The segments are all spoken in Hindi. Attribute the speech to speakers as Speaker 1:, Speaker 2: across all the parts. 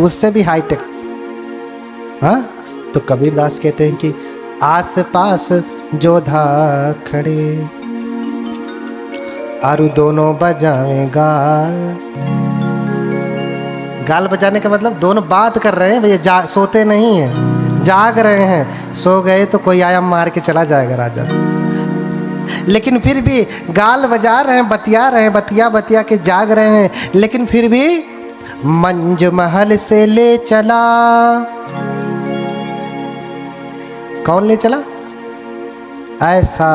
Speaker 1: उससे भी हाईटेक। हाँ, तो कबीरदास कहते हैं कि आस पास जोधा खड़े आरु दोनों बजावे गाल। गाल बजाने का मतलब दोनों बात कर रहे हैं भैया, सोते नहीं हैं, जाग रहे हैं। सो गए तो कोई आया मार के चला जाएगा राजा, लेकिन फिर भी गाल बजा रहे हैं, बतिया रहे हैं, बतिया बतिया के जाग रहे हैं, लेकिन फिर भी मंज महल से ले चला। कौन ले चला? ऐसा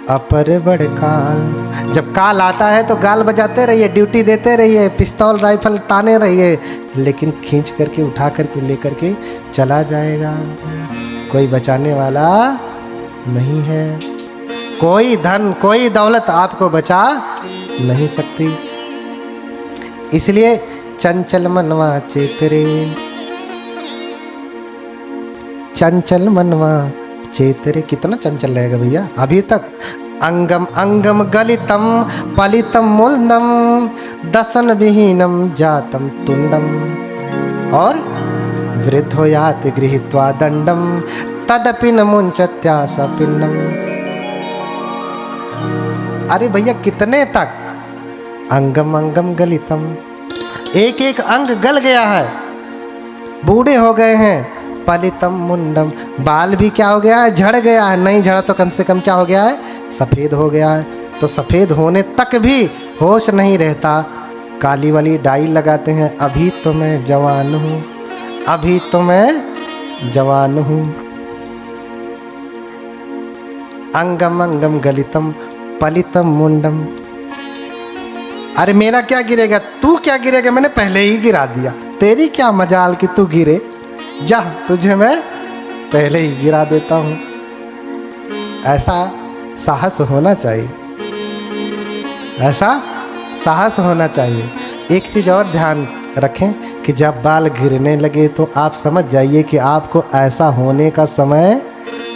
Speaker 1: अपर बड़ काल। जब काल आता है तो गाल बजाते रहिए, ड्यूटी देते रहिए, पिस्तौल राइफल ताने रहिए, लेकिन खींच करके उठा करके लेकर के चला जाएगा। कोई बचाने वाला नहीं है। कोई धन कोई दौलत आपको बचा नहीं सकती। इसलिए चंचल मनवा चेतरे, चंचल मनवा चेतरे। कितना चंचल रहेगा भैया अभी तक। अंगम अंगम गलितम पलितम मूलनम दसन विहीनम जातम तुंडम और वृद्धो याति गृहीत्वा दंडम तदपि न मुंचत्यासा पिंडम। अरे भैया कितने तक? अंगम अंगम गलितम, एक एक अंग गल गया है, बूढ़े हो गए हैं। पलितम मुंडम, बाल भी क्या हो गया है? झड़ गया है। नहीं झड़ा तो कम से कम क्या हो गया है? सफ़ेद हो गया है। तो सफ़ेद होने तक भी होश नहीं रहता। काली वाली डाई लगाते हैं, अभी तो मैं जवान हूँ, अभी तो मैं जवान हूँ। अंगम अंगम गलितम पलितम मुंडम। अरे मेरा क्या गिरेगा? तू क्या गिरेगा? मैंने पहले ही गिरा दिया। तेरी क्या मजाल कि तू गिरे, जा तुझे मैं पहले ही गिरा देता हूँ। ऐसा साहस होना चाहिए, ऐसा साहस होना चाहिए। एक चीज़ और ध्यान रखें कि जब बाल गिरने लगे तो आप समझ जाइए कि आपको ऐसा होने का समय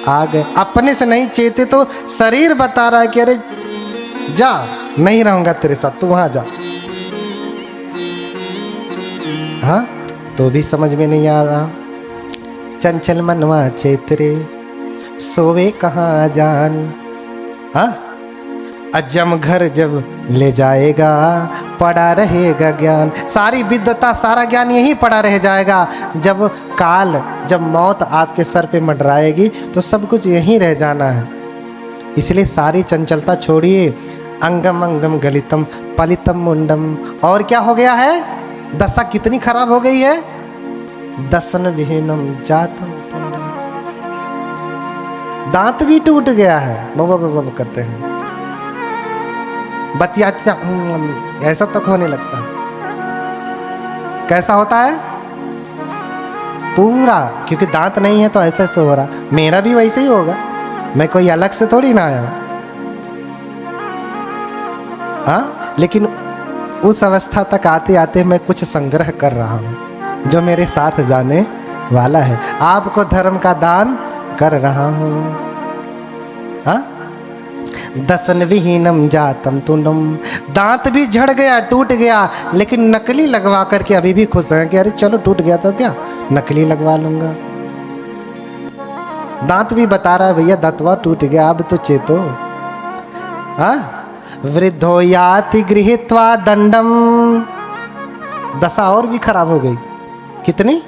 Speaker 1: आ गया। अपने से नहीं चेते तो शरीर बता रहा है कि अरे जा, नहीं रहूँगा तेरे साथ, तू वहाँ जा। हाँ, तो भी समझ में नहीं आ रहा। चंचल मनवा चेतरे सोवे कहाँ जान। हाँ, अजम घर जब ले जाएगा पड़ा रहेगा ज्ञान। सारी विद्वता सारा ज्ञान यहीं पड़ा रह जाएगा। जब काल, जब मौत आपके सर पे मंडराएगी तो सब कुछ यहीं रह जाना है। इसलिए सारी चंचलता छोड़िए। अंगम अंगम गलितम पलितम मुंडम। और क्या हो गया है? दशा कितनी खराब हो गई है? दसन विहीनम जातम पुंडम। दांत भी टूट गया है, बाबा बाबा करते हैं, बतियातिया ऐसा तक होने लगता है। कैसा होता है? पूरा, क्योंकि दांत नहीं है तो ऐसे ऐसे हो रहा। मेरा भी वैसे ही होगा, मैं कोई अलग से थोड़ी ना आया। हाँ, लेकिन उस अवस्था तक आते आते मैं कुछ संग्रह कर रहा हूँ जो मेरे साथ जाने वाला है। आपको धर्म का दान कर रहा हूँ। हाँ, दसन विहीनम जातम तुंडम। दांत भी झड़ गया, टूट गया, लेकिन नकली लगवा करके अभी भी खुश हैं कि अरे चलो टूट गया तो क्या, नकली लगवा लूंगा। दांत भी बता रहा है भैया दांतवा टूट गया, अब तो चेतो। हाँ, वृद्धो याति गृहीत्वा दंडम। दशा और भी खराब हो गई। कितनी?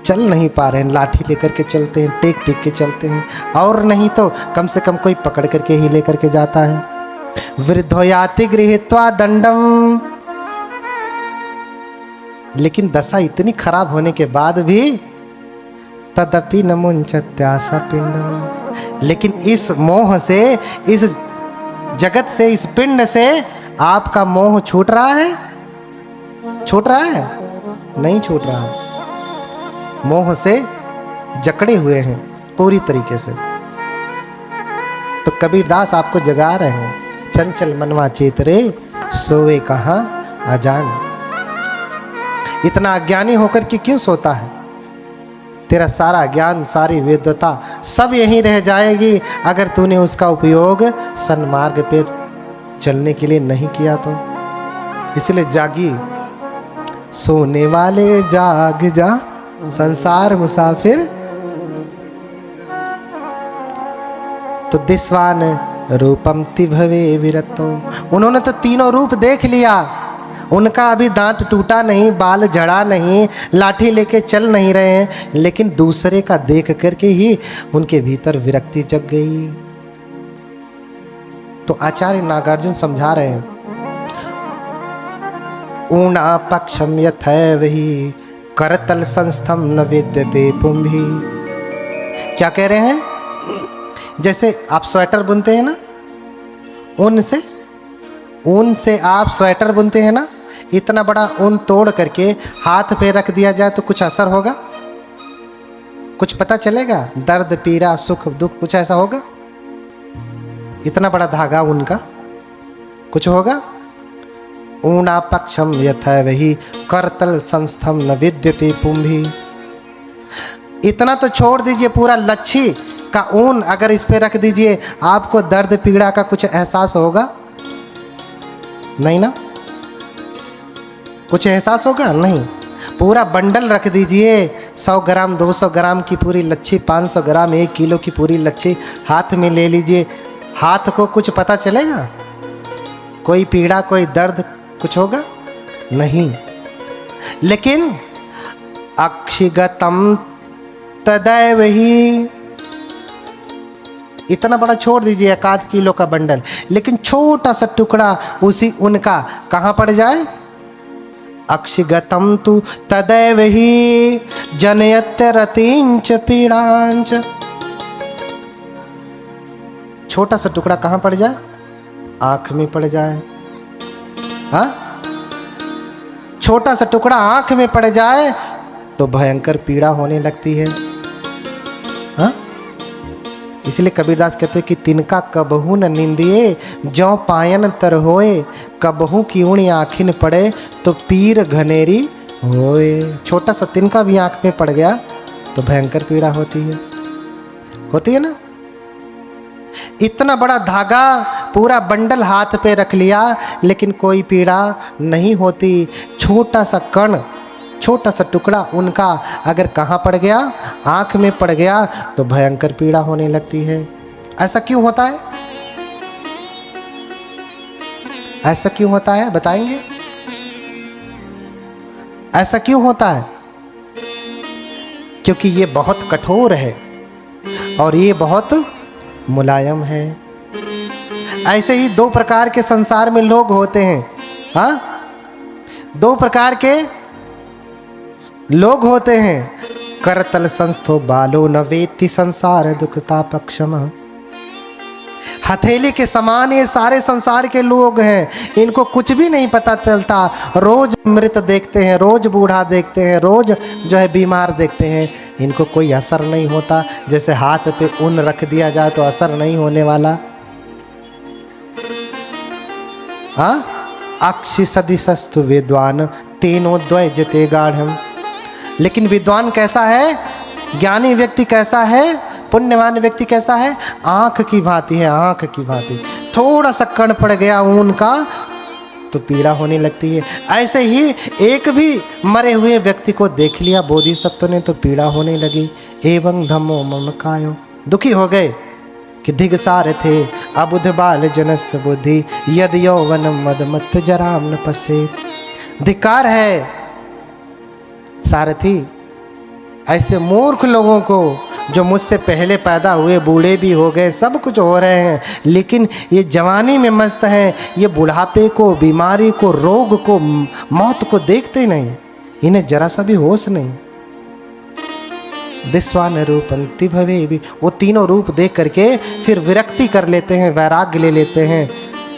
Speaker 1: चल नहीं पा रहे हैं, लाठी लेकर के चलते हैं, टेक टेक के चलते हैं, और नहीं तो कम से कम कोई पकड़ करके ही लेकर के जाता है। वृद्धो याति गृहीत्वा दंडम। लेकिन दशा इतनी खराब होने के बाद भी तदपि न मुंचत्यासा पिंडम। लेकिन इस मोह से, इस जगत से, इस पिंड से आपका मोह छूट रहा है? छूट रहा है? नहीं छूट रहा है। मोह से जकड़े हुए हैं पूरी तरीके से। तो कबीरदास आपको जगा रहे हैं, चंचल मनवा चेतरे सोए कहाँ अजान। इतना अज्ञानी होकर के क्यों सोता है? तेरा सारा ज्ञान, सारी विद्वता सब यहीं रह जाएगी अगर तूने उसका उपयोग सन्मार्ग पर चलने के लिए नहीं किया तो। इसलिए जागिए, सोने वाले जाग जा, संसार मुसाफिर। तो दिस्वान रूपम तिभवे विरतो, उन्होंने तो तीनों रूप देख लिया। उनका अभी दांत टूटा नहीं, बाल झड़ा नहीं, लाठी लेके चल नहीं रहे हैं, लेकिन दूसरे का देख करके ही उनके भीतर विरक्ति जग गई। तो आचार्य नागार्जुन समझा रहे हैं, ऊना पक्षम यथैव ही करतल संस्थम न विद्यते पुंभी। क्या कह रहे हैं? जैसे आप स्वेटर बुनते हैं ना, ऊन से आप स्वेटर बुनते हैं ना, इतना बड़ा ऊन तोड़ करके हाथ पे रख दिया जाए तो कुछ असर होगा? कुछ पता चलेगा? दर्द, पीड़ा, सुख, दुख कुछ ऐसा होगा? इतना बड़ा धागा ऊन का, कुछ होगा? ऊना पक्षम यथैव ही करतल संस्थम न विद्यते पुंभी। इतना तो छोड़ दीजिए, पूरा लच्छी का ऊन अगर इस पे रख दीजिए, आपको दर्द पीड़ा का कुछ एहसास होगा? नहीं ना, कुछ एहसास होगा? नहीं। पूरा बंडल रख दीजिए, 100 ग्राम 200 ग्राम की पूरी लच्छी, 500 ग्राम 1 किलो की पूरी लच्छी हाथ में ले लीजिए, हाथ को कुछ पता चलेगा? कोई पीड़ा, कोई दर्द कुछ होगा? नहीं। लेकिन अक्षिगतम तदैव ही, इतना बड़ा छोड़ दीजिए 1 किलो का बंडल, लेकिन छोटा सा टुकड़ा उसी उनका कहाँ पड़ जाए? अक्षिगतम तु तदैव ही जनयत्य रतिंच पीड़ांच। छोटा सा टुकड़ा कहाँ पड़ जाए? आंख में पड़ जाए। हाँ, छोटा सा टुकड़ा आंख में पड़ जाए तो भयंकर पीड़ा होने लगती है। हाँ, इसलिए कबीरदास कहते कि तिनका कबहू न निंदिए, जौ पायन तर होए, कबहू की ऊणी आँखिन पड़े तो पीर घनेरी होए। छोटा सा तिनका भी आँख में पड़ गया तो भयंकर पीड़ा होती है ना। इतना बड़ा धागा, पूरा बंडल हाथ पे रख लिया, लेकिन कोई पीड़ा नहीं होती। छोटा सा कण, छोटा सा टुकड़ा उनका अगर कहाँ पड़ गया? आँख में पड़ गया तो भयंकर पीड़ा होने लगती है। ऐसा क्यों होता है? ऐसा क्यों होता है बताएंगे? ऐसा क्यों होता है? क्योंकि ये बहुत कठोर है और ये बहुत मुलायम है। ऐसे ही 2 प्रकार के संसार में लोग होते हैं। हाँ, 2 प्रकार के लोग होते हैं। करतल संस्थो बालो न वेत्ति संसार दुखता पक्षम। हथेली के समान ये सारे संसार के लोग हैं, इनको कुछ भी नहीं पता चलता। रोज मृत देखते हैं, रोज बूढ़ा देखते हैं, रोज जो है बीमार देखते हैं, इनको कोई असर नहीं होता। जैसे हाथ पे ऊन रख दिया जाए तो असर नहीं होने वाला। हाँ, अक्षि सदिशस्तु विद्वान तेनो द्वैजते गाढ़म। लेकिन विद्वान कैसा है? ज्ञानी व्यक्ति कैसा है? पुण्यवान व्यक्ति कैसा है? आंख की भांति है, आंख की भांति। थोड़ा सा कण पड़ गया ऊन का तो पीड़ा होने लगती है। ऐसे ही एक भी मरे हुए व्यक्ति को देख लिया बोधिसत्व ने तो पीड़ा होने लगी। एवं धम्मो मम कायो, दुखी हो गए कि दिगसार थे अबुध बाल जनस बुद्धि, यद यौवन मद मत जराम न पसे। धिक्कार है सारथी ऐसे मूर्ख लोगों को जो मुझसे पहले पैदा हुए, बूढ़े भी हो गए, सब कुछ हो रहे हैं, लेकिन ये जवानी में मस्त हैं। ये बुढ़ापे को, बीमारी को, रोग को, मौत को देखते नहीं, इन्हें जरा सा भी होश नहीं। दिस्वान रूपंति भवे भी, वो तीनों रूप देख करके फिर विरक्ति कर लेते हैं, वैराग्य ले लेते हैं,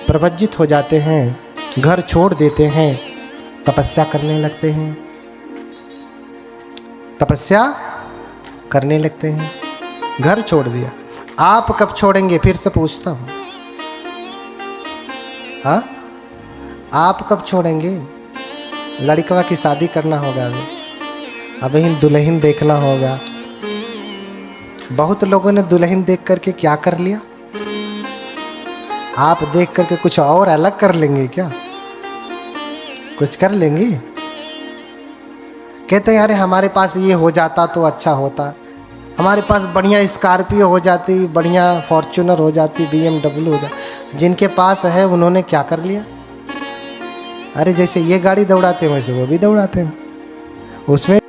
Speaker 1: प्रवज्जित हो जाते हैं, घर छोड़ देते हैं, तपस्या करने लगते हैं, तपस्या करने लगते हैं। घर छोड़ दिया। आप कब छोड़ेंगे? फिर से पूछता हूँ, हाँ, आप कब छोड़ेंगे? लड़कवा की शादी करना होगा, अभी दुल्हन देखना होगा। बहुत लोगों ने दुल्हन देख करके क्या कर लिया? आप देख करके कुछ और अलग कर लेंगे क्या? कुछ कर लेंगे? कहते हैं अरे हमारे पास ये हो जाता तो अच्छा होता, हमारे पास बढ़िया स्कॉर्पियो हो जाती, बढ़िया फॉर्च्यूनर हो जाती, BMW हो जाती। जिनके पास है उन्होंने क्या कर लिया? अरे जैसे ये गाड़ी दौड़ाते हैं वैसे वो भी दौड़ाते हैं, उसमें